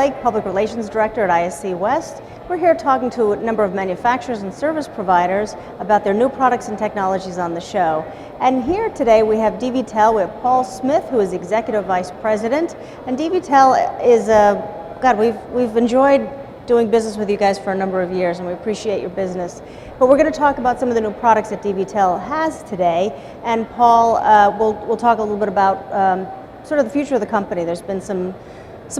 Blake, Public Relations Director at ISC West. We're here talking to a number of manufacturers and service providers about their new products and technologies on the show. And here today we have DVTel, we have Paul Smith, who is Executive Vice President. And DVTel is, God, we've enjoyed doing business with you guys for a number of years, and we appreciate your business. But we're going to talk about some of the new products that DVTel has today, and Paul, we'll talk a little bit about sort of the future of the company. There's been some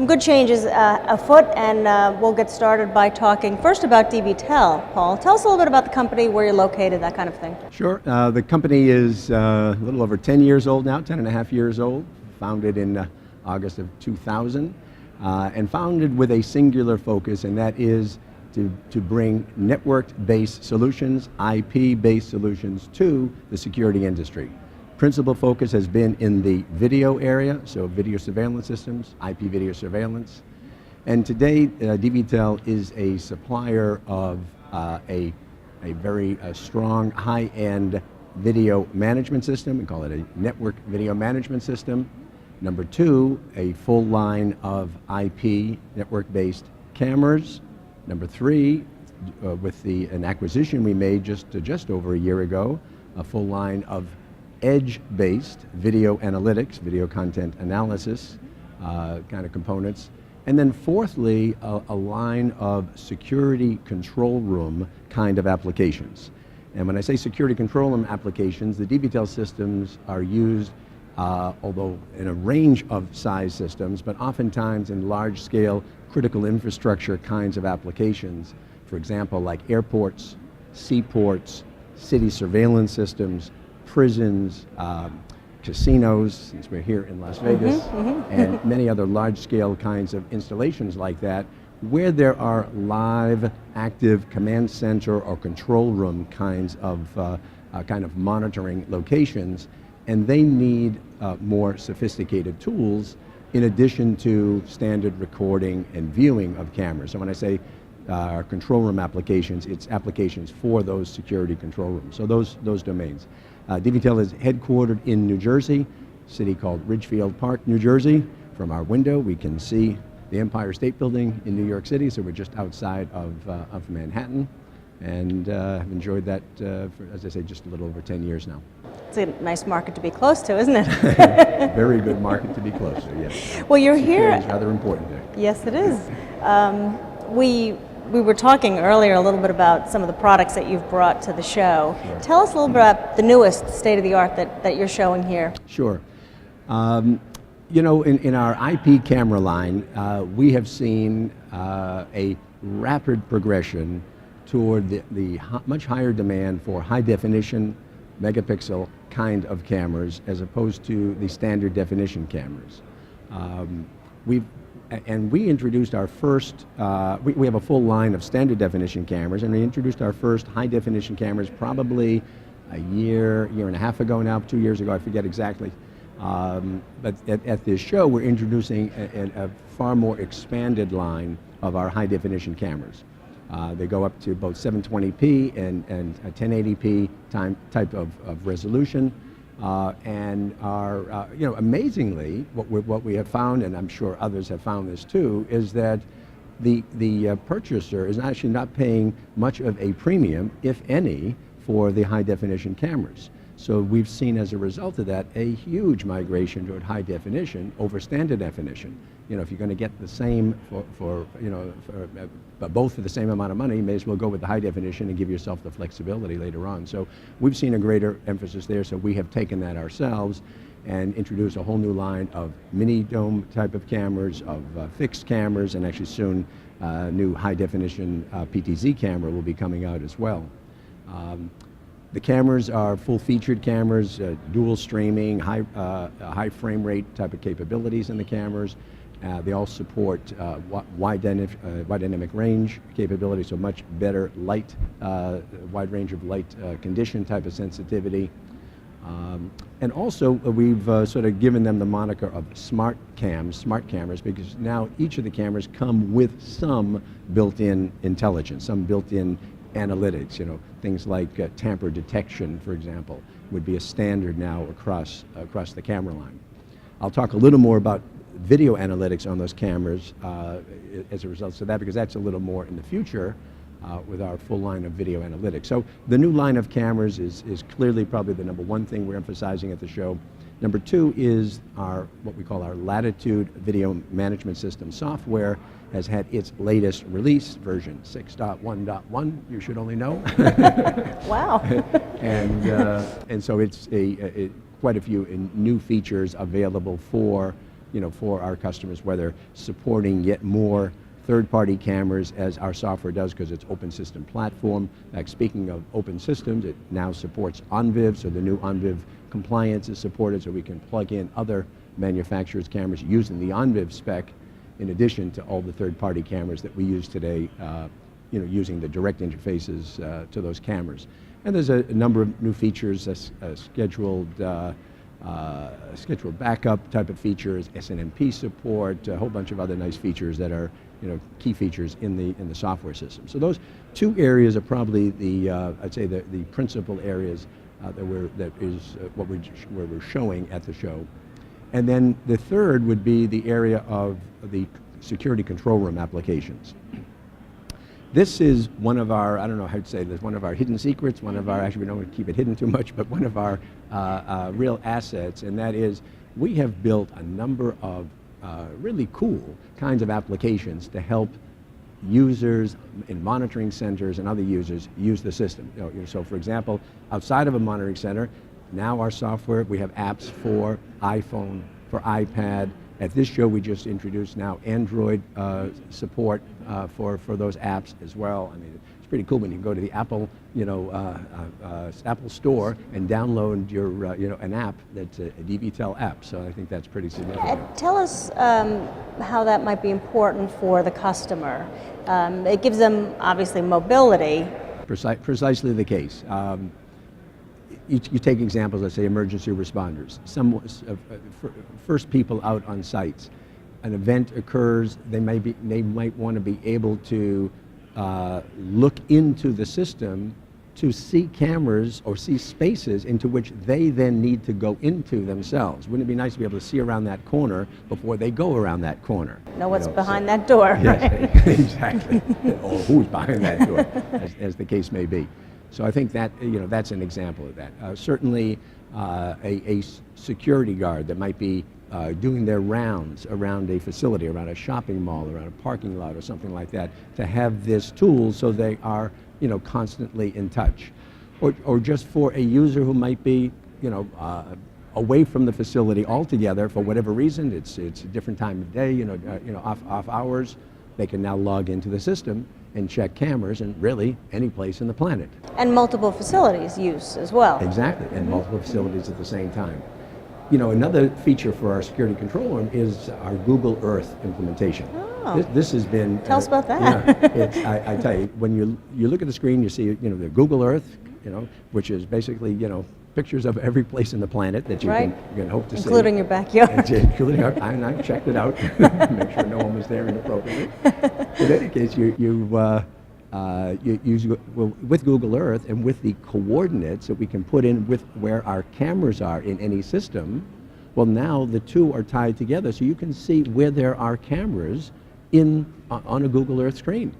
good changes afoot, and we'll get started by talking first about DVTel. Paul, tell us a little bit about the company, where you're located, that kind of thing. Sure. The company is a little over 10 years old now, 10 and a half years old, founded in August of 2000. And founded with a singular focus, and that is to bring network-based solutions, IP-based solutions to the security industry. Principal focus has been in the video area, so video surveillance systems, IP video surveillance. And today, DVTel is a supplier of a very strong high-end video management system. We call it a network video management system. Number two, a full line of IP network-based cameras. Number three, with an acquisition we made just over a year ago, a full line of edge-based video analytics, video content analysis kind of components. And then fourthly, a line of security control room kind of applications. And when I say security control room applications, the DVTel systems are used although in a range of size systems, but oftentimes in large-scale critical infrastructure kinds of applications. For example, like airports, seaports, city surveillance systems, prisons, casinos, since we're here in Las Vegas, and many other large-scale kinds of installations like that, where there are live, active command center or control room kinds of kind of monitoring locations. And they need more sophisticated tools in addition to standard recording and viewing of cameras. So when I say control room applications, it's applications for those security control rooms, so those domains. DVTel is headquartered in New Jersey, a city called Ridgefield Park, New Jersey. From our window, we can see the Empire State Building in New York City, so we're just outside of Manhattan. And I've enjoyed that, for, as I say, just a little over 10 years now. It's a nice market to be close to, isn't it? Very good market to be close to, yes. Well, you're here. It's rather important there. Yes, it is. We were talking earlier a little bit about some of the products that you've brought to the show. Sure. Tell us a little bit about the newest state-of-the-art that you're showing here. Sure. You know, in our IP camera line, we have seen a rapid progression toward the much higher demand for high-definition megapixel kind of cameras as opposed to the standard definition cameras. We introduced our first, we have a full line of standard definition cameras, and we introduced our first high-definition cameras probably a year and a half ago now, 2 years ago, I forget exactly. But at this show, we're introducing a far more expanded line of our high-definition cameras. They go up to both 720p and a 1080p type of resolution, and are, you know, amazingly, what we have found, and I'm sure others have found this too, is that the purchaser is actually not paying much of a premium, if any, for the high-definition cameras. So we've seen, as a result of that, a huge migration toward high definition over standard definition. You know, if you're going to get the same both for the same amount of money, you may as well go with the high definition and give yourself the flexibility later on. So we've seen a greater emphasis there, so we have taken that ourselves and introduced a whole new line of mini dome type of cameras, of fixed cameras, and actually soon new high definition PTZ camera will be coming out as well. The cameras are full-featured cameras, dual streaming, high frame rate type of capabilities in the cameras. They all support wide dynamic range capability, so much better light, wide range of light condition type of sensitivity. And also, we've sort of given them the moniker of smart cameras, because now each of the cameras come with some built-in intelligence, some built-in analytics. You know, things like tamper detection, for example, would be a standard now across the camera line. I'll talk a little more about video analytics on those cameras as a result of that, because that's a little more in the future with our full line of video analytics. So the new line of cameras is clearly probably the number one thing we're emphasizing at the show. Number two is what we call our Latitude Video Management System software has had its latest release, version 6.1.1, you should only know. Wow. and so it's quite a few new features available for our customers, whether supporting yet more third-party cameras as our software does, because it's open system platform. In fact, speaking of open systems, it now supports ONVIV, so the new ONVIV compliance is supported, so we can plug in other manufacturers' cameras using the ONVIV spec, in addition to all the third-party cameras that we use today, using the direct interfaces to those cameras. And there's a number of new features, scheduled backup type of features, SNMP support, a whole bunch of other nice features that are key features in the software system. So those two areas are probably I'd say the principal areas that is what we're showing at the show. And then the third would be the area of the security control room applications. This is one of our, I don't know how to say this, one of our hidden secrets, actually we don't want to keep it hidden too much, but one of our real assets, and that is we have built a number of really cool kinds of applications to help users in monitoring centers and other users use the system. So for example, outside of a monitoring center, now our software, we have apps for iPhone, for iPad. At this show, we just introduced now Android support for those apps as well. I mean, it's pretty cool when you go to the Apple, Apple Store and download your, an app that's a DVTel app. So I think that's pretty significant. Tell us how that might be important for the customer. It gives them obviously mobility. Precisely the case. You take examples, let's say emergency responders, first people out on sites. An event occurs, they might want to be able to look into the system to see cameras or see spaces into which they then need to go into themselves. Wouldn't it be nice to be able to see around that corner before they go around that corner? Know what's behind that door. Yes, right? Exactly. Or who's behind that door, as the case may be. So I think that that's an example of that. Certainly, a security guard that might be doing their rounds around a facility, around a shopping mall, around a parking lot, or something like that, to have this tool so they are constantly in touch, or just for a user who might be away from the facility altogether for whatever reason. It's a different time of day, off hours. They can now log into the system and check cameras in really any place in the planet. And multiple facilities use as well. Exactly, and multiple facilities at the same time. Another feature for our security control room is our Google Earth implementation. Oh. This has been... Tell us about that. I tell you, when you look at the screen, you see the Google Earth, which is basically, pictures of every place in the planet that you can hope to see. Including your backyard. Including I checked it out, make sure no one was there inappropriately. In any case, you use with Google Earth and with the coordinates that we can put in with where our cameras are in any system. Well, now the two are tied together, so you can see where there are cameras on a Google Earth screen.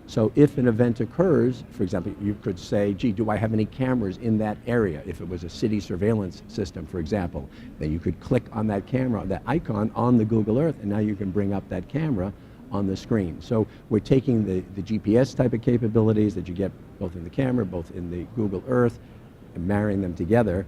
So if an event occurs, for example, you could say, gee, do I have any cameras in that area? If it was a city surveillance system, for example, then you could click on that camera, that icon on the Google Earth, and now you can bring up that camera on the screen. So we're taking the GPS type of capabilities that you get both in the camera, both in the Google Earth, and marrying them together,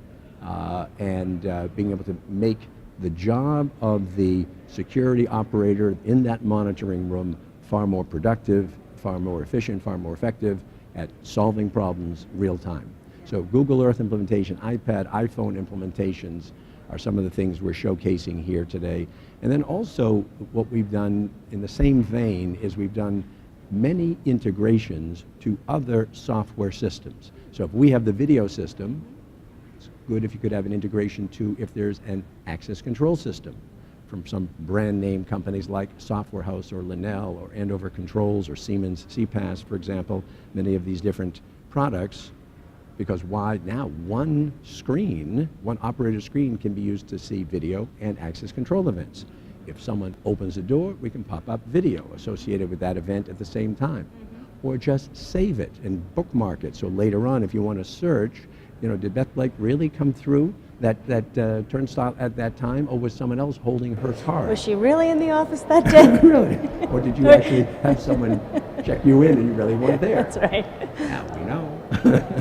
and being able to make the job of the security operator in that monitoring room far more productive, far more efficient, far more effective at solving problems real time. So Google Earth implementation, iPad, iPhone implementations are some of the things we're showcasing here today. And then also what we've done in the same vein is we've done many integrations to other software systems. So if we have the video system, it's good if you could have an integration to if there's an access control system from some brand name companies like Software House or Linnell or Andover Controls or Siemens CPAS, for example, many of these different products, because why now one operator screen can be used to see video and access control events. if someone opens the door, we can pop up video associated with that event at the same time. Or just save it and bookmark it. So later on, if you want to search, did Beth Blake really come through that turnstile at that time, or was someone else holding her card? Was she really in the office that day? Really? Or did you actually have someone check you in and you really weren't there? That's right. Now we know.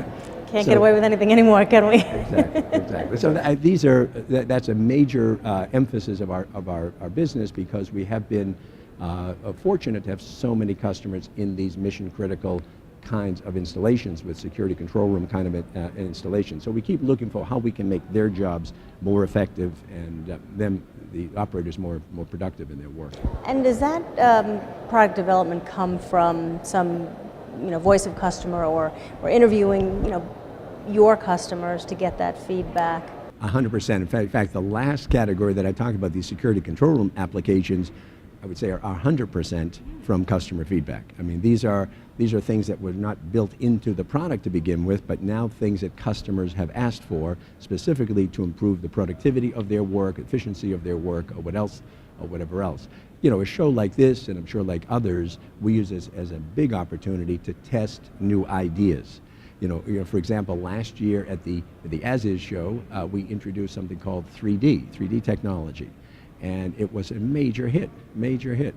Can't get away with anything anymore, can we? Exactly. So that's a major emphasis of our business, because we have been fortunate to have so many customers in these mission critical kinds of installations with security control room kind of installations. So we keep looking for how we can make their jobs more effective and the operators more productive in their work. And does that product development come from some voice of customer or interviewing your customers to get that feedback? 100%. In fact, the last category that I talked about, these security control room applications, I would say are 100% from customer feedback. I mean, these are things that were not built into the product to begin with, but now things that customers have asked for specifically to improve the productivity of their work, efficiency of their work, or whatever else. A show like this, and I'm sure like others, we use this as a big opportunity to test new ideas. For example, last year at the As Is show, we introduced something called 3D technology. And it was a major hit,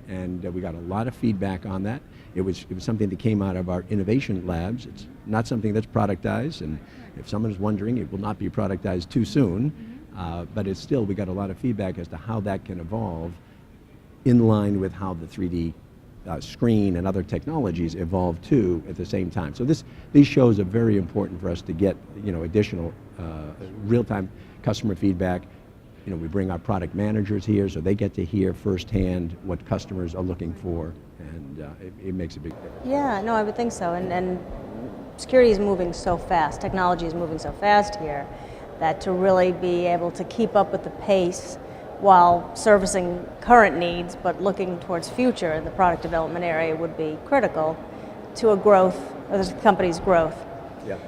and we got a lot of feedback on that. It was something that came out of our innovation labs. It's not something that's productized, and if someone is wondering, it will not be productized too soon, but it's still, we got a lot of feedback as to how that can evolve in line with how the 3D screen and other technologies evolve too at the same time. So these shows are very important for us to get additional real-time customer feedback. We bring our product managers here, so they get to hear firsthand what customers are looking for, and it makes a big difference. Yeah, no, I would think so. And security is moving so fast, technology is moving so fast here, that to really be able to keep up with the pace while servicing current needs, but looking towards future in the product development area would be critical to a growth, or the company's growth. Yeah.